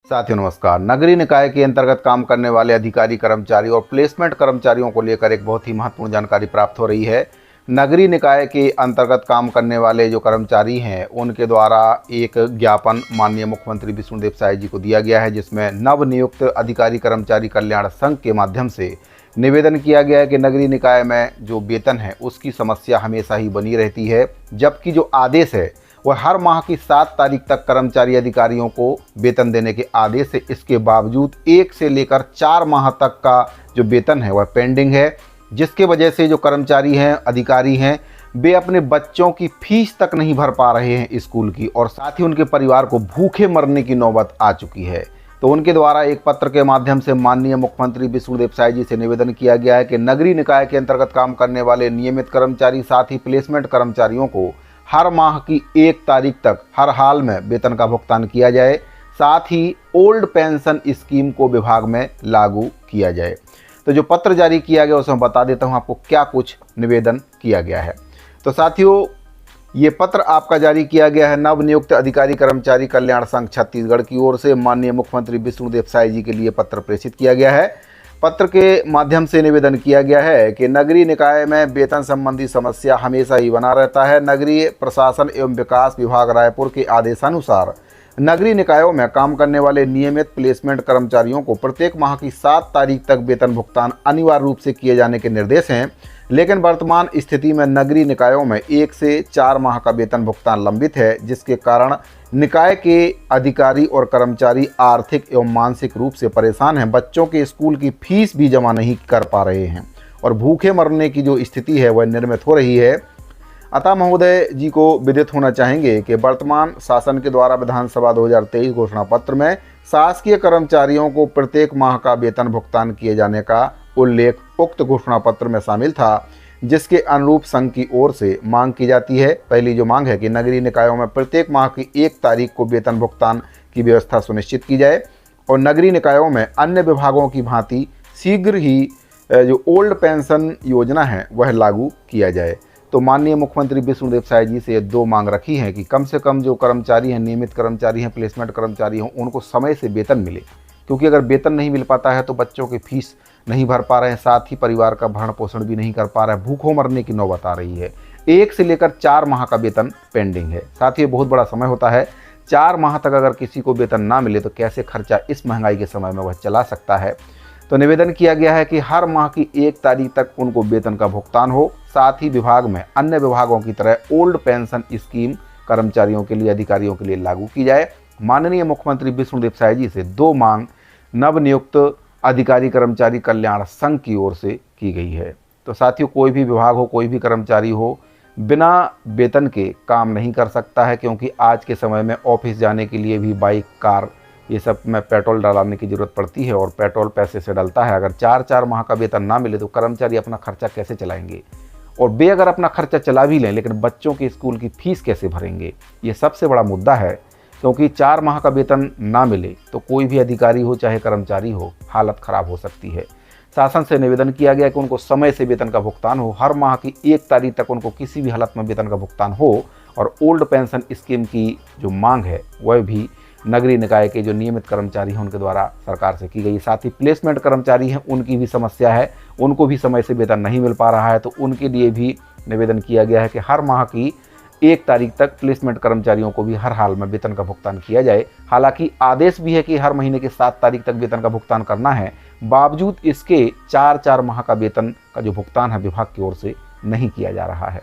साथियों नमस्कार। नगरीय निकाय के अंतर्गत काम करने वाले अधिकारी कर्मचारी और प्लेसमेंट कर्मचारियों को लेकर एक बहुत ही महत्वपूर्ण जानकारी प्राप्त हो रही है। नगरीय निकाय के अंतर्गत काम करने वाले जो कर्मचारी हैं उनके द्वारा एक ज्ञापन माननीय मुख्यमंत्री विष्णुदेव साय जी को दिया गया है, जिसमें नवनियुक्त अधिकारी कर्मचारी कल्याण संघ के माध्यम से निवेदन किया गया है कि नगरीय निकाय में जो वेतन है उसकी समस्या हमेशा ही बनी रहती है, जबकि जो आदेश है वह हर माह की 7 तारीख तक कर्मचारी अधिकारियों को वेतन देने के आदेश है। इसके बावजूद 1 से लेकर 4 माह तक का जो वेतन है वह पेंडिंग है, जिसके वजह से जो कर्मचारी हैं, अधिकारी हैं, वे अपने बच्चों की फीस तक नहीं भर पा रहे हैं स्कूल की, और साथ ही उनके परिवार को भूखे मरने की नौबत आ चुकी है। तो उनके द्वारा एक पत्र के माध्यम से माननीय मुख्यमंत्री विष्णुदेव साय जी से निवेदन किया गया है कि नगरीय निकाय के अंतर्गत काम करने वाले नियमित कर्मचारी साथ ही प्लेसमेंट कर्मचारियों को हर माह की 1 तारीख तक हर हाल में वेतन का भुगतान किया जाए, साथ ही ओल्ड पेंशन स्कीम को विभाग में लागू किया जाए। तो जो पत्र जारी किया गया उसमें बता देता हूं आपको क्या कुछ निवेदन किया गया है। तो साथियों, ये पत्र आपका जारी किया गया है नवनियुक्त अधिकारी कर्मचारी कल्याण संघ छत्तीसगढ़ की ओर से माननीय मुख्यमंत्री विष्णुदेव साय जी के लिए पत्र प्रेषित किया गया है। पत्र के माध्यम से निवेदन किया गया है कि नगरीय निकाय में वेतन संबंधी समस्या हमेशा ही बना रहता है। नगरीय प्रशासन एवं विकास विभाग रायपुर के आदेशानुसार नगरीय निकायों में काम करने वाले नियमित प्लेसमेंट कर्मचारियों को प्रत्येक माह की 7 तारीख तक वेतन भुगतान अनिवार्य रूप से किए जाने के निर्देश हैं, लेकिन वर्तमान स्थिति में नगरीय निकायों में 1 से 4 माह का वेतन भुगतान लंबित है, जिसके कारण निकाय के अधिकारी और कर्मचारी आर्थिक एवं मानसिक रूप से परेशान हैं। बच्चों के स्कूल की फीस भी जमा नहीं कर पा रहे हैं और भूखे मरने की जो स्थिति है वह निर्मित हो रही है। अतः महोदय जी को विदित होना चाहेंगे कि वर्तमान शासन के द्वारा विधानसभा 2023 घोषणा पत्र में शासकीय कर्मचारियों को प्रत्येक माह का वेतन भुगतान किए जाने का उल्लेख उक्त घोषणा पत्र में शामिल था, जिसके अनुरूप संघ की ओर से मांग की जाती है। पहली जो मांग है कि नगरीय निकायों में प्रत्येक माह की 1 तारीख को वेतन भुगतान की व्यवस्था सुनिश्चित की जाए और नगरीय निकायों में अन्य विभागों की भांति शीघ्र ही जो ओल्ड पेंशन योजना है वह लागू किया जाए। तो माननीय मुख्यमंत्री विष्णुदेव साय जी से 2 मांग रखी है कि कम से कम जो कर्मचारी हैं, नियमित कर्मचारी हैं, प्लेसमेंट कर्मचारी हों, उनको समय से वेतन मिले, क्योंकि अगर वेतन नहीं मिल पाता है तो बच्चों की फीस नहीं भर पा रहे हैं, साथ ही परिवार का भरण पोषण भी नहीं कर पा रहा है, भूखों मरने की नौबत आ रही है। 1 से लेकर 4 माह का वेतन पेंडिंग है। साथ ही बहुत बड़ा समय होता है। 4 माह तक अगर किसी को वेतन ना मिले तो कैसे खर्चा इस महंगाई के समय में वह चला सकता है। तो निवेदन किया गया है कि हर माह की 1 तारीख तक उनको वेतन का भुगतान हो, साथ ही विभाग में अन्य विभागों की तरह ओल्ड पेंशन स्कीम कर्मचारियों के लिए, अधिकारियों के लिए लागू की जाए। माननीय मुख्यमंत्री विष्णुदेव साय जी से 2 मांग नवनियुक्त अधिकारी कर्मचारी कल्याण संघ की ओर से की गई है। तो साथियों, कोई भी विभाग हो, कोई भी कर्मचारी हो, बिना वेतन के काम नहीं कर सकता है, क्योंकि आज के समय में ऑफिस जाने के लिए भी बाइक, कार, ये सब में पेट्रोल डलाने की ज़रूरत पड़ती है और पेट्रोल पैसे से डलता है। अगर 4-4 माह का वेतन ना मिले तो कर्मचारी अपना खर्चा कैसे चलाएंगे, और वे अगर अपना खर्चा चला भी लें लेकिन बच्चों के स्कूल की फीस कैसे भरेंगे, ये सबसे बड़ा मुद्दा है। क्योंकि 4 माह का वेतन ना मिले तो कोई भी अधिकारी हो चाहे कर्मचारी हो, हालत ख़राब हो सकती है। शासन से निवेदन किया गया कि उनको समय से वेतन का भुगतान हो, हर माह की 1 तारीख तक उनको किसी भी हालत में वेतन का भुगतान हो, और ओल्ड पेंशन स्कीम की जो मांग है वह भी नगरीय निकाय के जो नियमित कर्मचारी हैं उनके द्वारा सरकार से की गई। साथ ही प्लेसमेंट कर्मचारी हैं, उनकी भी समस्या है, उनको भी समय से वेतन नहीं मिल पा रहा है, तो उनके लिए भी निवेदन किया गया है कि हर माह की 1 तारीख तक प्लेसमेंट कर्मचारियों को भी हर हाल में वेतन का भुगतान किया जाए। हालांकि आदेश भी है कि हर महीने के 7 तारीख तक वेतन का भुगतान करना है, बावजूद इसके 4-4 माह का वेतन का जो भुगतान है विभाग की ओर से नहीं किया जा रहा है।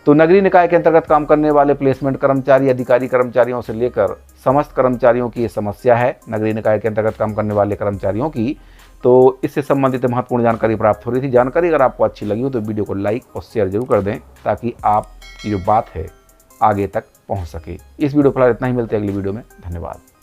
तो नगरीय निकाय के अंतर्गत काम करने वाले प्लेसमेंट कर्मचारी, अधिकारी कर्मचारियों से लेकर समस्त कर्मचारियों की ये समस्या है, नगरीय निकाय के अंतर्गत काम करने वाले कर्मचारियों की। तो इससे संबंधित महत्वपूर्ण जानकारी प्राप्त हो रही थी। जानकारी अगर आपको अच्छी लगी हो तो वीडियो को लाइक और शेयर जरूर कर दें, ताकि आप की जो बात है आगे तक पहुंच सके। इस वीडियो फिलहाल इतना ही, मिलते हैं अगली वीडियो में। धन्यवाद।